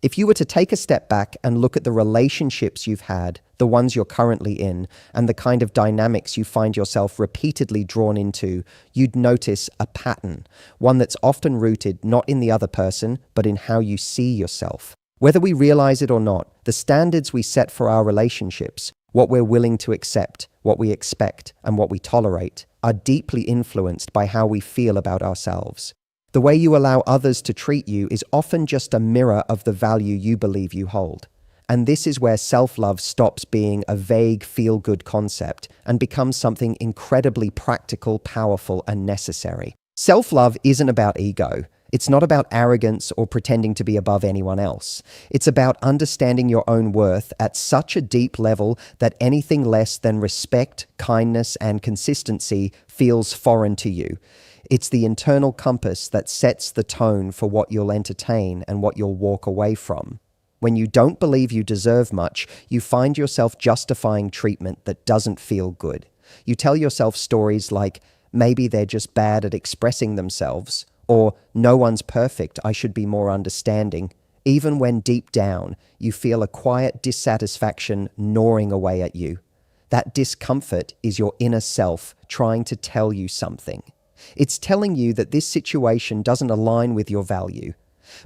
If you were to take a step back and look at the relationships you've had, the ones you're currently in, and the kind of dynamics you find yourself repeatedly drawn into, you'd notice a pattern, one that's often rooted not in the other person, but in how you see yourself. Whether we realize it or not, the standards we set for our relationships, what we're willing to accept, what we expect, and what we tolerate, are deeply influenced by how we feel about ourselves. The way you allow others to treat you is often just a mirror of the value you believe you hold. And this is where self-love stops being a vague feel-good concept and becomes something incredibly practical, powerful, and necessary. Self-love isn't about ego. It's not about arrogance or pretending to be above anyone else. It's about understanding your own worth at such a deep level that anything less than respect, kindness, and consistency feels foreign to you. It's the internal compass that sets the tone for what you'll entertain and what you'll walk away from. When you don't believe you deserve much, you find yourself justifying treatment that doesn't feel good. You tell yourself stories like, maybe they're just bad at expressing themselves, or no one's perfect, I should be more understanding, even when deep down you feel a quiet dissatisfaction gnawing away at you. That discomfort is your inner self trying to tell you something. It's telling you that this situation doesn't align with your value.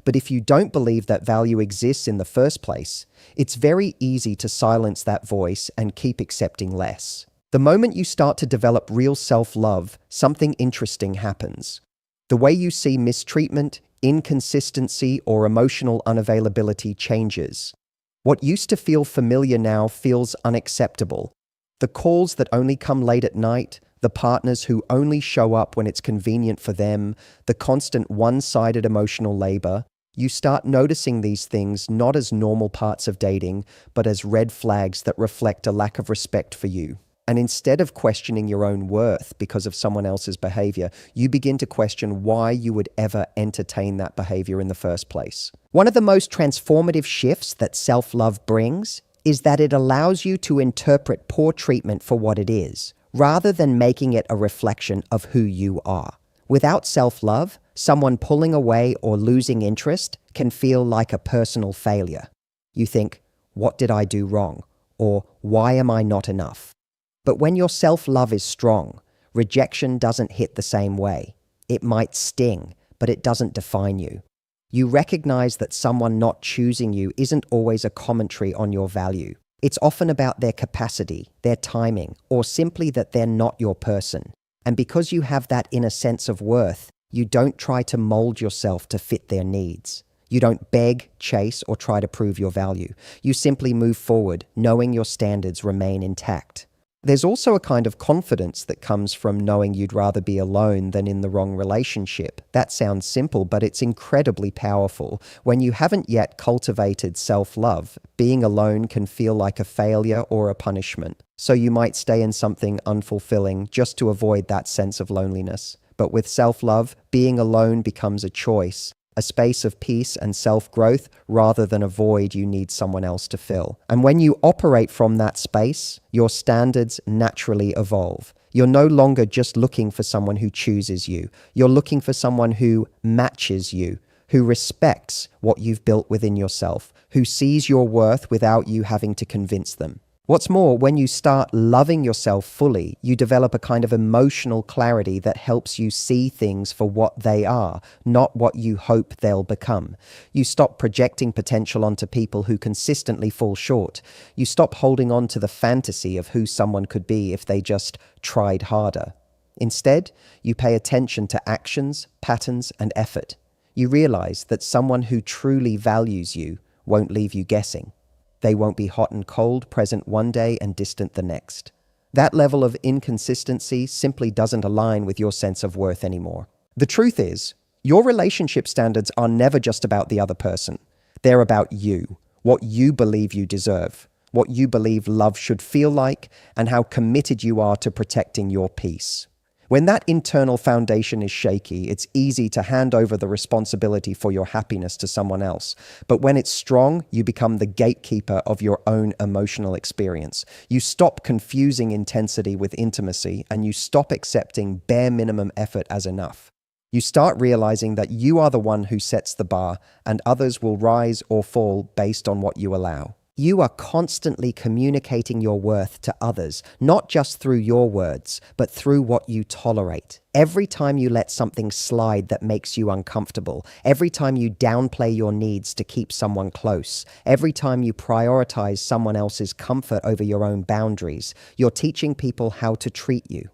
But if you don't believe that value exists in the first place, it's very easy to silence that voice and keep accepting less. The moment you start to develop real self-love, something interesting happens. The way you see mistreatment, inconsistency, or emotional unavailability changes. What used to feel familiar now feels unacceptable. The calls that only come late at night, the partners who only show up when it's convenient for them, the constant one-sided emotional labor, you start noticing these things not as normal parts of dating, but as red flags that reflect a lack of respect for you. And instead of questioning your own worth because of someone else's behavior, you begin to question why you would ever entertain that behavior in the first place. One of the most transformative shifts that self-love brings is that it allows you to interpret poor treatment for what it is, rather than making it a reflection of who you are. Without self-love, someone pulling away or losing interest can feel like a personal failure. You think, what did I do wrong? Or why am I not enough? But when your self-love is strong, rejection doesn't hit the same way. It might sting, but it doesn't define you. You recognize that someone not choosing you isn't always a commentary on your value. It's often about their capacity, their timing, or simply that they're not your person. And because you have that inner sense of worth, you don't try to mold yourself to fit their needs. You don't beg, chase, or try to prove your value. You simply move forward, knowing your standards remain intact. There's also a kind of confidence that comes from knowing you'd rather be alone than in the wrong relationship. That sounds simple, but it's incredibly powerful. When you haven't yet cultivated self-love, being alone can feel like a failure or a punishment. So you might stay in something unfulfilling just to avoid that sense of loneliness. But with self-love, being alone becomes a choice. A space of peace and self-growth rather than a void you need someone else to fill. And when you operate from that space, your standards naturally evolve. You're no longer just looking for someone who chooses you. You're looking for someone who matches you, who respects what you've built within yourself, who sees your worth without you having to convince them. What's more, when you start loving yourself fully, you develop a kind of emotional clarity that helps you see things for what they are, not what you hope they'll become. You stop projecting potential onto people who consistently fall short. You stop holding on to the fantasy of who someone could be if they just tried harder. Instead, you pay attention to actions, patterns, and effort. You realize that someone who truly values you won't leave you guessing. They won't be hot and cold, present one day and distant the next. That level of inconsistency simply doesn't align with your sense of worth anymore. The truth is, your relationship standards are never just about the other person. They're about you, what you believe you deserve, what you believe love should feel like, and how committed you are to protecting your peace. When that internal foundation is shaky, it's easy to hand over the responsibility for your happiness to someone else. But when it's strong, you become the gatekeeper of your own emotional experience. You stop confusing intensity with intimacy, and you stop accepting bare minimum effort as enough. You start realizing that you are the one who sets the bar, and others will rise or fall based on what you allow. You are constantly communicating your worth to others, not just through your words, but through what you tolerate. Every time you let something slide that makes you uncomfortable, every time you downplay your needs to keep someone close, every time you prioritize someone else's comfort over your own boundaries, you're teaching people how to treat you.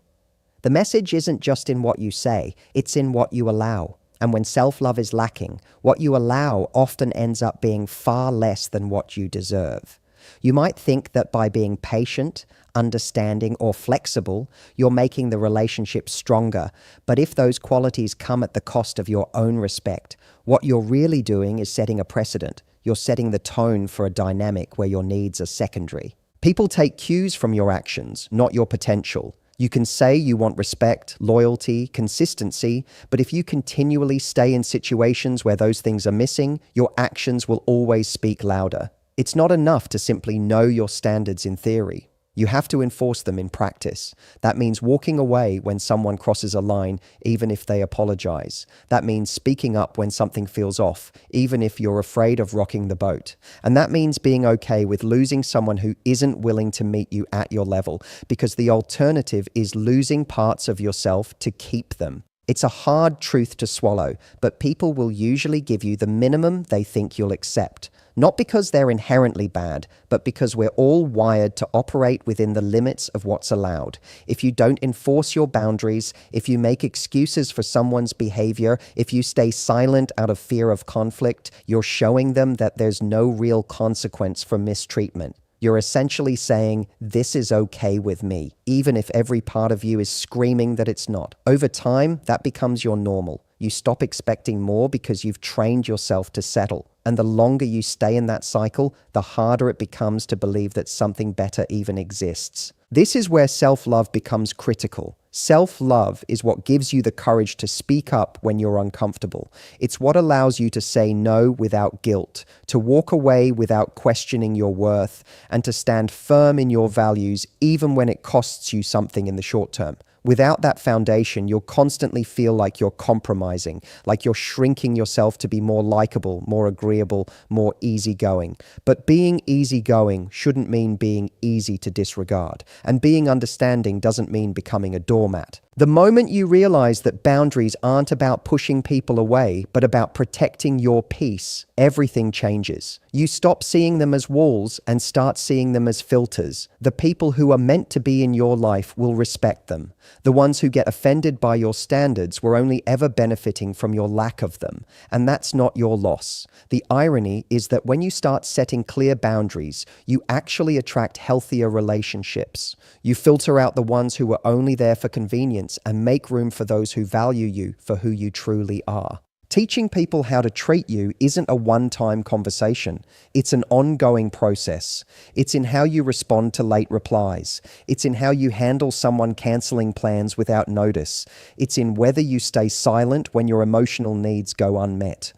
The message isn't just in what you say, it's in what you allow. And when self-love is lacking, what you allow often ends up being far less than what you deserve. You might think that by being patient, understanding, or flexible, you're making the relationship stronger. But if those qualities come at the cost of your own respect, what you're really doing is setting a precedent. You're setting the tone for a dynamic where your needs are secondary. People take cues from your actions, not your potential. You can say you want respect, loyalty, consistency, but if you continually stay in situations where those things are missing, your actions will always speak louder. It's not enough to simply know your standards in theory. You have to enforce them in practice. That means walking away when someone crosses a line, even if they apologize. That means speaking up when something feels off, even if you're afraid of rocking the boat. And that means being okay with losing someone who isn't willing to meet you at your level, because the alternative is losing parts of yourself to keep them. It's a hard truth to swallow, but people will usually give you the minimum they think you'll accept. Not because they're inherently bad, but because we're all wired to operate within the limits of what's allowed. If you don't enforce your boundaries, if you make excuses for someone's behavior, if you stay silent out of fear of conflict, you're showing them that there's no real consequence for mistreatment. You're essentially saying, this is okay with me, even if every part of you is screaming that it's not. Over time, that becomes your normal. You stop expecting more because you've trained yourself to settle. And the longer you stay in that cycle, the harder it becomes to believe that something better even exists. This is where self-love becomes critical. Self-love is what gives you the courage to speak up when you're uncomfortable. It's what allows you to say no without guilt, to walk away without questioning your worth, and to stand firm in your values even when it costs you something in the short term. Without that foundation, you'll constantly feel like you're compromising, like you're shrinking yourself to be more likable, more agreeable, more easygoing. But being easygoing shouldn't mean being easy to disregard. And being understanding doesn't mean becoming a doormat. The moment you realize that boundaries aren't about pushing people away, but about protecting your peace, everything changes. You stop seeing them as walls and start seeing them as filters. The people who are meant to be in your life will respect them. The ones who get offended by your standards were only ever benefiting from your lack of them, and that's not your loss. The irony is that when you start setting clear boundaries, you actually attract healthier relationships. You filter out the ones who are only there for convenience and make room for those who value you for who you truly are. Teaching people how to treat you isn't a one-time conversation. It's an ongoing process. It's in how you respond to late replies. It's in how you handle someone canceling plans without notice. It's in whether you stay silent when your emotional needs go unmet.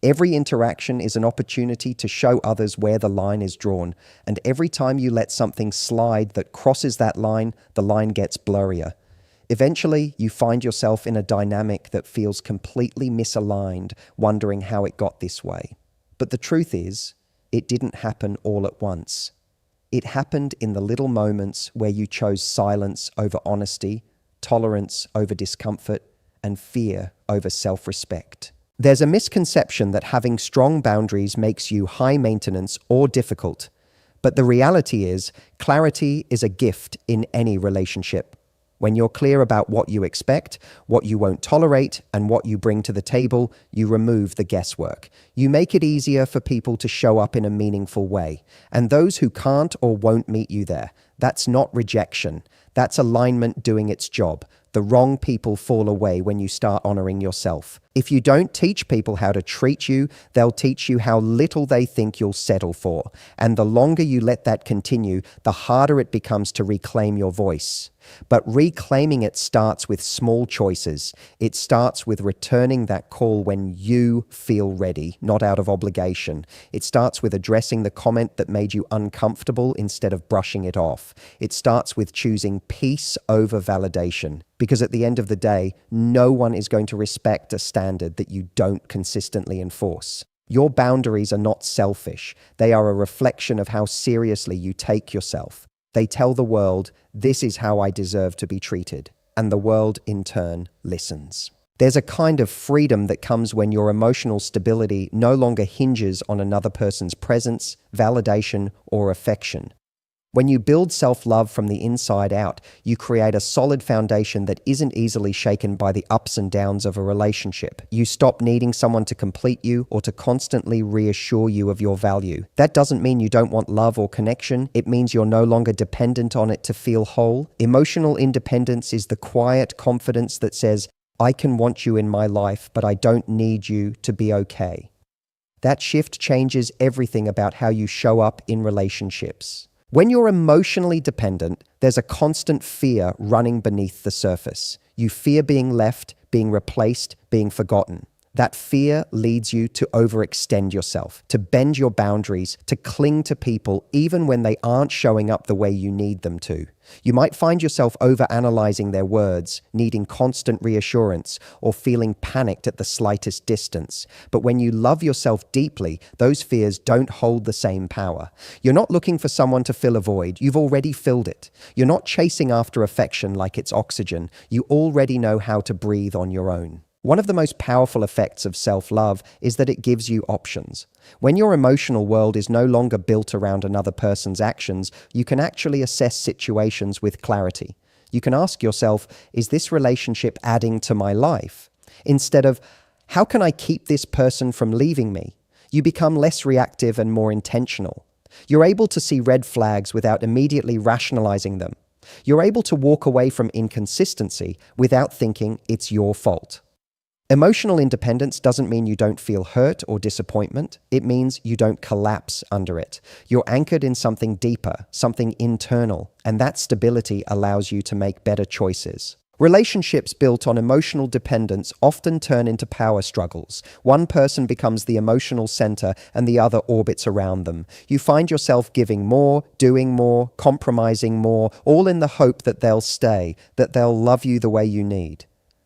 Every interaction is an opportunity to show others where the line is drawn, and every time you let something slide that crosses that line, the line gets blurrier. Eventually, you find yourself in a dynamic that feels completely misaligned, wondering how it got this way. But the truth is, it didn't happen all at once. It happened in the little moments where you chose silence over honesty, tolerance over discomfort, and fear over self-respect. There's a misconception that having strong boundaries makes you high maintenance or difficult. But the reality is, clarity is a gift in any relationship. When you're clear about what you expect, what you won't tolerate, and what you bring to the table, you remove the guesswork. You make it easier for people to show up in a meaningful way. And those who can't or won't meet you there, that's not rejection. That's alignment doing its job. The wrong people fall away when you start honoring yourself. If you don't teach people how to treat you, they'll teach you how little they think you'll settle for. And the longer you let that continue, the harder it becomes to reclaim your voice. But reclaiming it starts with small choices. It starts with returning that call when you feel ready, not out of obligation. It starts with addressing the comment that made you uncomfortable instead of brushing it off. It starts with choosing peace over validation. Because at the end of the day, no one is going to respect a standard that you don't consistently enforce. Your boundaries are not selfish. They are a reflection of how seriously you take yourself. They tell the world, this is how I deserve to be treated. And the world, in turn, listens. There's a kind of freedom that comes when your emotional stability no longer hinges on another person's presence, validation, or affection. When you build self-love from the inside out, you create a solid foundation that isn't easily shaken by the ups and downs of a relationship. You stop needing someone to complete you or to constantly reassure you of your value. That doesn't mean you don't want love or connection. It means you're no longer dependent on it to feel whole. Emotional independence is the quiet confidence that says, I can want you in my life, but I don't need you to be okay. That shift changes everything about how you show up in relationships. When you're emotionally dependent, there's a constant fear running beneath the surface. You fear being left, being replaced, being forgotten. That fear leads you to overextend yourself, to bend your boundaries, to cling to people even when they aren't showing up the way you need them to. You might find yourself overanalyzing their words, needing constant reassurance, or feeling panicked at the slightest distance. But when you love yourself deeply, those fears don't hold the same power. You're not looking for someone to fill a void. You've already filled it. You're not chasing after affection like it's oxygen. You already know how to breathe on your own. One of the most powerful effects of self-love is that it gives you options. When your emotional world is no longer built around another person's actions, you can actually assess situations with clarity. You can ask yourself, is this relationship adding to my life? Instead of, how can I keep this person from leaving me? You become less reactive and more intentional. You're able to see red flags without immediately rationalizing them. You're able to walk away from inconsistency without thinking it's your fault. Emotional independence doesn't mean you don't feel hurt or disappointment. It means you don't collapse under it. You're anchored in something deeper, something internal, and that stability allows you to make better choices. Relationships built on emotional dependence often turn into power struggles. One person becomes the emotional center and the other orbits around them. You find yourself giving more, doing more, compromising more, all in the hope that they'll stay, that they'll love you the way you need.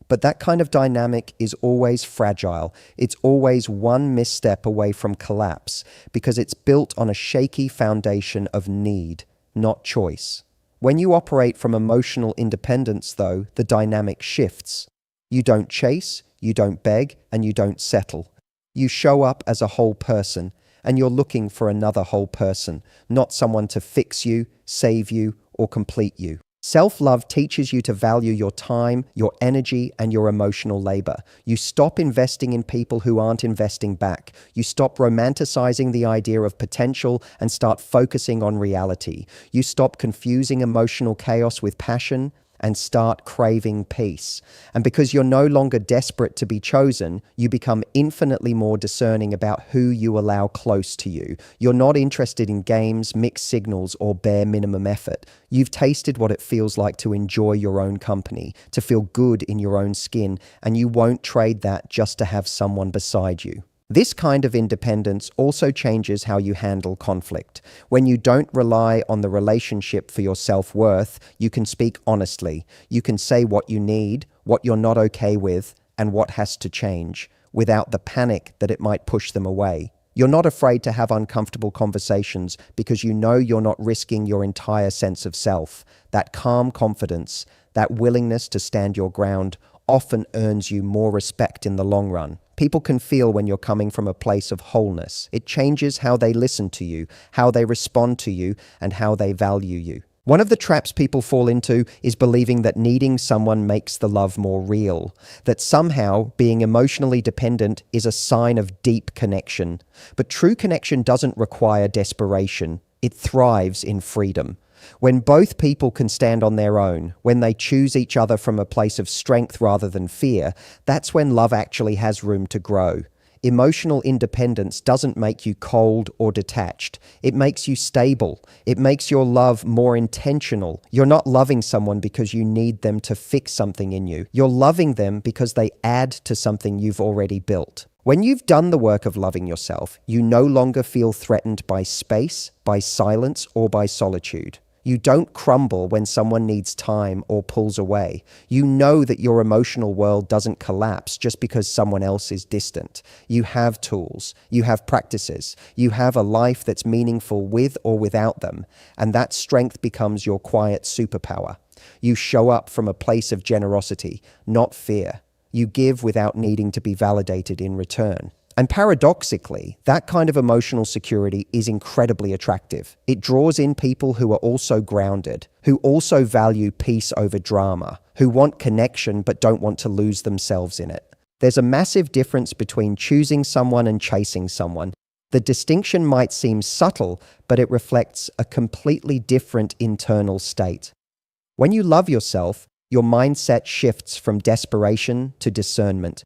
But that kind of dynamic is always fragile. It's always one misstep away from collapse because it's built on a shaky foundation of need, not choice. When you operate from emotional independence, though, the dynamic shifts. You don't chase, you don't beg, and you don't settle. You show up as a whole person, and you're looking for another whole person, not someone to fix you, save you, or complete you. Self-love teaches you to value your time, your energy, and your emotional labor. You stop investing in people who aren't investing back. You stop romanticizing the idea of potential and start focusing on reality. You stop confusing emotional chaos with passion and start craving peace. And because you're no longer desperate to be chosen, you become infinitely more discerning about who you allow close to you. You're not interested in games, mixed signals, or bare minimum effort. You've tasted what it feels like to enjoy your own company, to feel good in your own skin, and you won't trade that just to have someone beside you. This kind of independence also changes how you handle conflict. When you don't rely on the relationship for your self-worth, you can speak honestly. You can say what you need, what you're not okay with, and what has to change, without the panic that it might push them away. You're not afraid to have uncomfortable conversations because you know you're not risking your entire sense of self. That calm confidence, that willingness to stand your ground, often earns you more respect in the long run. People can feel when you're coming from a place of wholeness. It changes how they listen to you, how they respond to you, and how they value you. One of the traps people fall into is believing that needing someone makes the love more real, that somehow being emotionally dependent is a sign of deep connection. But true connection doesn't require desperation. It thrives in freedom. When both people can stand on their own, when they choose each other from a place of strength rather than fear, that's when love actually has room to grow. Emotional independence doesn't make you cold or detached. It makes you stable. It makes your love more intentional. You're not loving someone because you need them to fix something in you. You're loving them because they add to something you've already built. When you've done the work of loving yourself, you no longer feel threatened by space, by silence, or by solitude. You don't crumble when someone needs time or pulls away. You know that your emotional world doesn't collapse just because someone else is distant. You have tools, you have practices, you have a life that's meaningful with or without them, and that strength becomes your quiet superpower. You show up from a place of generosity, not fear. You give without needing to be validated in return. And paradoxically, that kind of emotional security is incredibly attractive. It draws in people who are also grounded, who also value peace over drama, who want connection but don't want to lose themselves in it. There's a massive difference between choosing someone and chasing someone. The distinction might seem subtle, but it reflects a completely different internal state. When you love yourself, your mindset shifts from desperation to discernment.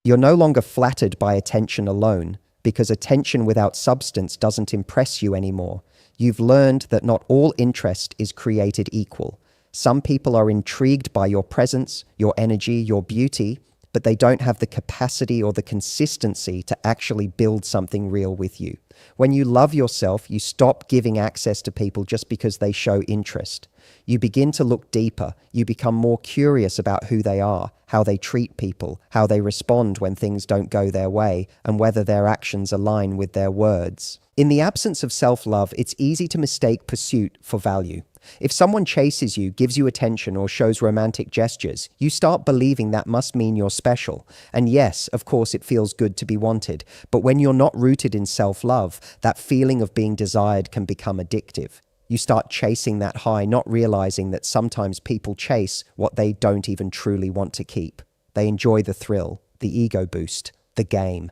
You're no longer flattered by attention alone, because attention without substance doesn't impress you anymore. You've learned that not all interest is created equal. Some people are intrigued by your presence, your energy, your beauty, but they don't have the capacity or the consistency to actually build something real with you. When you love yourself, you stop giving access to people just because they show interest. You begin to look deeper. You become more curious about who they are, how they treat people, how they respond when things don't go their way, and whether their actions align with their words. In the absence of self-love, it's easy to mistake pursuit for value. If someone chases you, gives you attention, or shows romantic gestures, you start believing that must mean you're special. And yes, of course, it feels good to be wanted. But when you're not rooted in self-love, that feeling of being desired can become addictive. You start chasing that high, not realizing that sometimes people chase what they don't even truly want to keep. They enjoy the thrill, the ego boost, the game.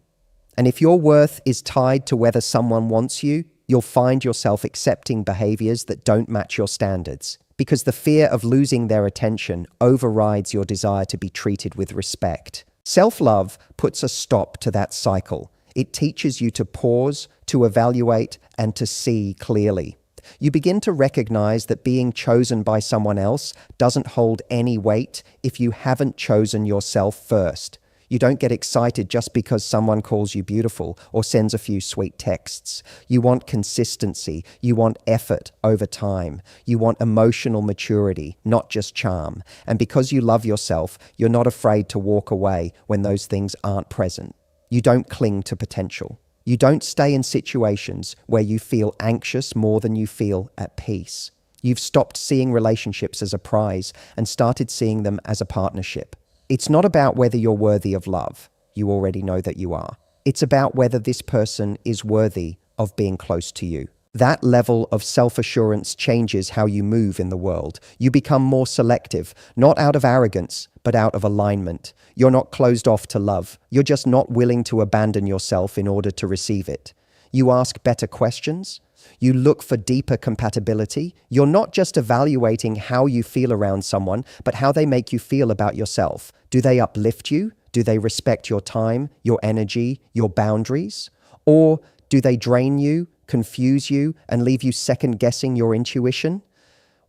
And if your worth is tied to whether someone wants you, you'll find yourself accepting behaviors that don't match your standards, because the fear of losing their attention overrides your desire to be treated with respect. Self-love puts a stop to that cycle. It teaches you to pause, to evaluate, and to see clearly. You begin to recognize that being chosen by someone else doesn't hold any weight if you haven't chosen yourself first. You don't get excited just because someone calls you beautiful or sends a few sweet texts. You want consistency. You want effort over time. You want emotional maturity, not just charm. And because you love yourself, you're not afraid to walk away when those things aren't present. You don't cling to potential. You don't stay in situations where you feel anxious more than you feel at peace. You've stopped seeing relationships as a prize and started seeing them as a partnership. It's not about whether you're worthy of love. You already know that you are. It's about whether this person is worthy of being close to you. That level of self-assurance changes how you move in the world. You become more selective, not out of arrogance, but out of alignment. You're not closed off to love. You're just not willing to abandon yourself in order to receive it. You ask better questions. You look for deeper compatibility. You're not just evaluating how you feel around someone, but how they make you feel about yourself. Do they uplift you? Do they respect your time, your energy, your boundaries? Or do they drain you, confuse you, and leave you second-guessing your intuition?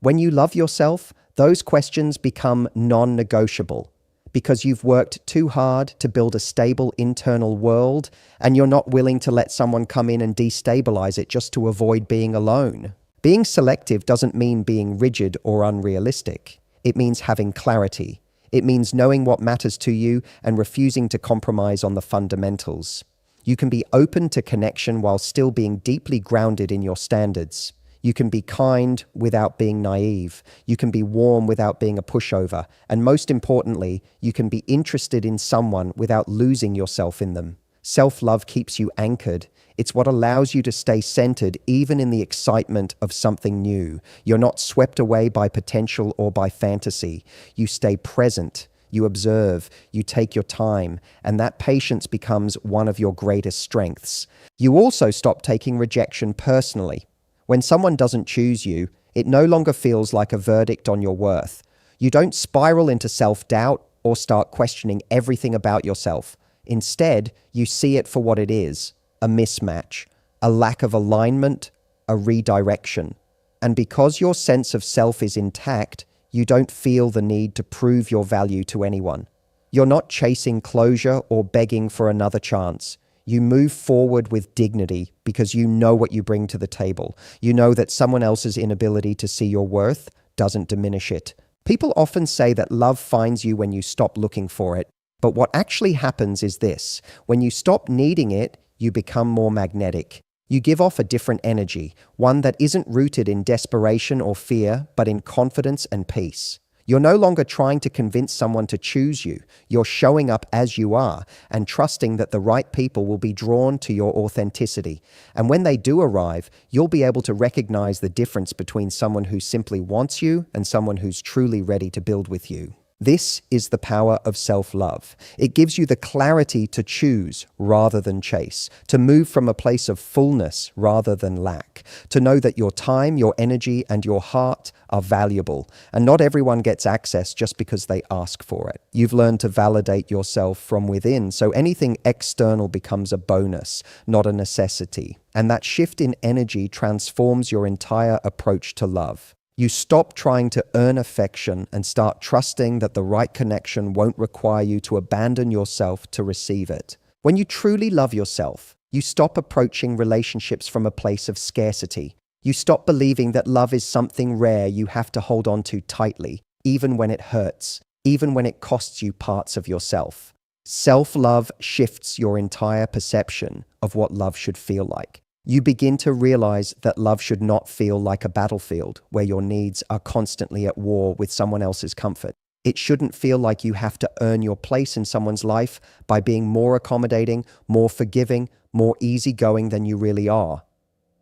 When you love yourself, those questions become non-negotiable because you've worked too hard to build a stable internal world and you're not willing to let someone come in and destabilize it just to avoid being alone. Being selective doesn't mean being rigid or unrealistic. It means having clarity. It means knowing what matters to you and refusing to compromise on the fundamentals. You can be open to connection while still being deeply grounded in your standards. You can be kind without being naive. You can be warm without being a pushover. And most importantly, you can be interested in someone without losing yourself in them. Self-love keeps you anchored. It's what allows you to stay centered even in the excitement of something new. You're not swept away by potential or by fantasy. You stay present. You observe, you take your time, and that patience becomes one of your greatest strengths. You also stop taking rejection personally. When someone doesn't choose you, It no longer feels like a verdict on your worth. You don't spiral into self-doubt or start questioning everything about yourself. Instead, you see it for what it is, a mismatch, a lack of alignment, a redirection. And because your sense of self is intact, you don't feel the need to prove your value to anyone. You're not chasing closure or begging for another chance. You move forward with dignity because you know what you bring to the table. You know that someone else's inability to see your worth doesn't diminish it. People often say that love finds you when you stop looking for it. But what actually happens is this: when you stop needing it, you become more magnetic. You give off a different energy, one that isn't rooted in desperation or fear, but in confidence and peace. You're no longer trying to convince someone to choose you. You're showing up as you are and trusting that the right people will be drawn to your authenticity. And when they do arrive, you'll be able to recognize the difference between someone who simply wants you and someone who's truly ready to build with you. This is the power of self-love. It gives you the clarity to choose rather than chase, to move from a place of fullness rather than lack, to know that your time, your energy, and your heart are valuable, and not everyone gets access just because they ask for it. You've learned to validate yourself from within, so anything external becomes a bonus, not a necessity. And that shift in energy transforms your entire approach to love. You stop trying to earn affection and start trusting that the right connection won't require you to abandon yourself to receive it. When you truly love yourself, you stop approaching relationships from a place of scarcity. You stop believing that love is something rare you have to hold on to tightly, even when it hurts, even when it costs you parts of yourself. Self-love shifts your entire perception of what love should feel like. You begin to realize that love should not feel like a battlefield where your needs are constantly at war with someone else's comfort. It shouldn't feel like you have to earn your place in someone's life by being more accommodating, more forgiving, more easygoing than you really are.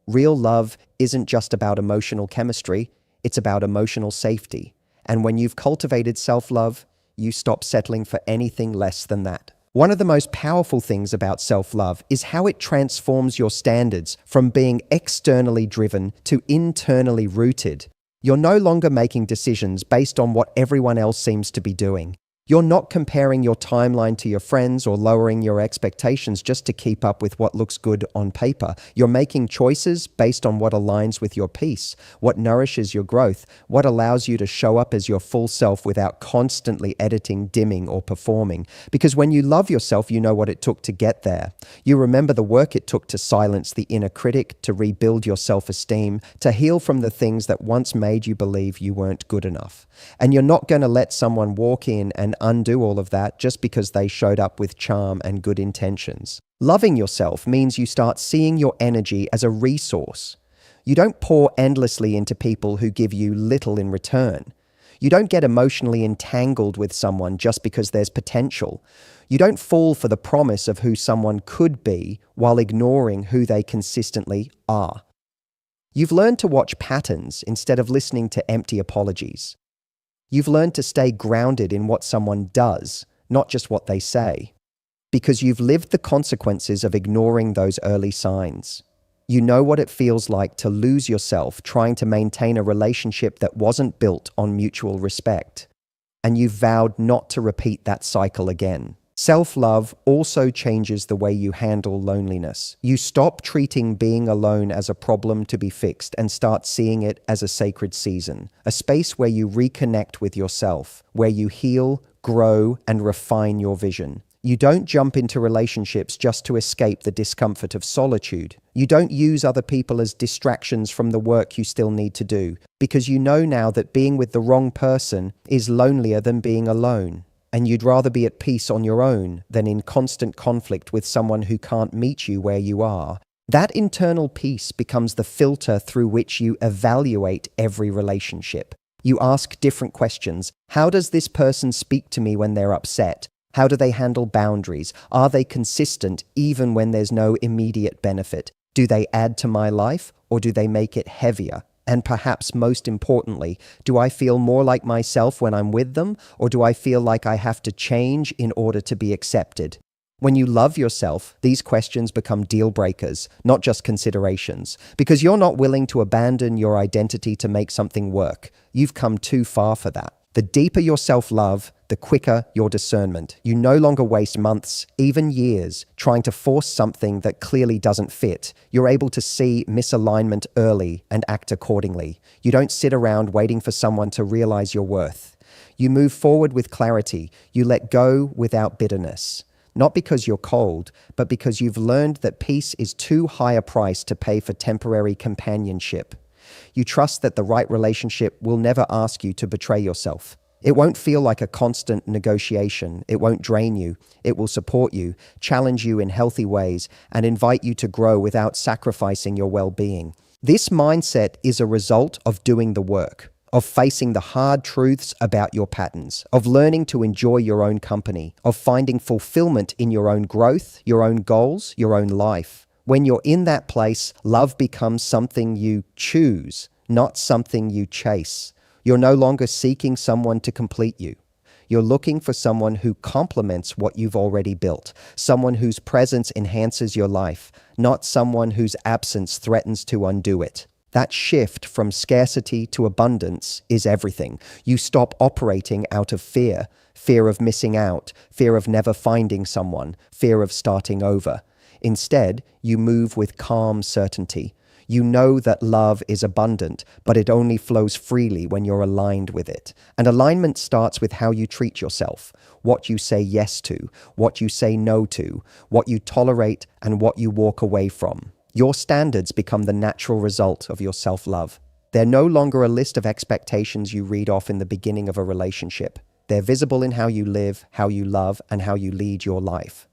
Real love isn't just about emotional chemistry, it's about emotional safety. And when you've cultivated self-love, you stop settling for anything less than that. One of the most powerful things about self-love is how it transforms your standards from being externally driven to internally rooted. You're no longer making decisions based on what everyone else seems to be doing. You're not comparing your timeline to your friends or lowering your expectations just to keep up with what looks good on paper. You're making choices based on what aligns with your peace, what nourishes your growth, what allows you to show up as your full self without constantly editing, dimming, or performing. Because when you love yourself, you know what it took to get there. You remember the work it took to silence the inner critic, to rebuild your self-esteem, to heal from the things that once made you believe you weren't good enough. And you're not going to let someone walk in and undo all of that just because they showed up with charm and good intentions. Loving yourself means you start seeing your energy as a resource. You don't pour endlessly into people who give you little in return. You don't get emotionally entangled with someone just because there's potential. You don't fall for the promise of who someone could be while ignoring who they consistently are. You've learned to watch patterns instead of listening to empty apologies. You've learned to stay grounded in what someone does, not just what they say, because you've lived the consequences of ignoring those early signs. You know what it feels like to lose yourself trying to maintain a relationship that wasn't built on mutual respect, and you've vowed not to repeat that cycle again. Self-love also changes the way you handle loneliness. You stop treating being alone as a problem to be fixed and start seeing it as a sacred season, a space where you reconnect with yourself, where you heal, grow, and refine your vision. You don't jump into relationships just to escape the discomfort of solitude. You don't use other people as distractions from the work you still need to do, because you know now that being with the wrong person is lonelier than being alone. And you'd rather be at peace on your own than in constant conflict with someone who can't meet you where you are. That internal peace becomes the filter through which you evaluate every relationship. You ask different questions. How does this person speak to me when they're upset? How do they handle boundaries? Are they consistent even when there's no immediate benefit? Do they add to my life or do they make it heavier? And perhaps most importantly, do I feel more like myself when I'm with them, or do I feel like I have to change in order to be accepted? When you love yourself, these questions become deal breakers, not just considerations, because you're not willing to abandon your identity to make something work. You've come too far for that. The deeper your self-love, the quicker your discernment. You no longer waste months, even years, trying to force something that clearly doesn't fit. You're able to see misalignment early and act accordingly. You don't sit around waiting for someone to realize your worth. You move forward with clarity. You let go without bitterness. Not because you're cold, but because you've learned that peace is too high a price to pay for temporary companionship. You trust that the right relationship will never ask you to betray yourself. It won't feel like a constant negotiation. It won't drain you. It will support you, challenge you in healthy ways, and invite you to grow without sacrificing your well-being. This mindset is a result of doing the work, of facing the hard truths about your patterns, of learning to enjoy your own company, of finding fulfillment in your own growth, your own goals, your own life. When you're in that place, love becomes something you choose, not something you chase. You're no longer seeking someone to complete you. You're looking for someone who complements what you've already built, someone whose presence enhances your life, not someone whose absence threatens to undo it. That shift from scarcity to abundance is everything. You stop operating out of fear, fear of missing out, fear of never finding someone, fear of starting over. Instead, you move with calm certainty. You know that love is abundant, but it only flows freely when you're aligned with it. And alignment starts with how you treat yourself, what you say yes to, what you say no to, what you tolerate, and what you walk away from. Your standards become the natural result of your self-love. They're no longer a list of expectations you read off in the beginning of a relationship. They're visible in how you live, how you love, and how you lead your life.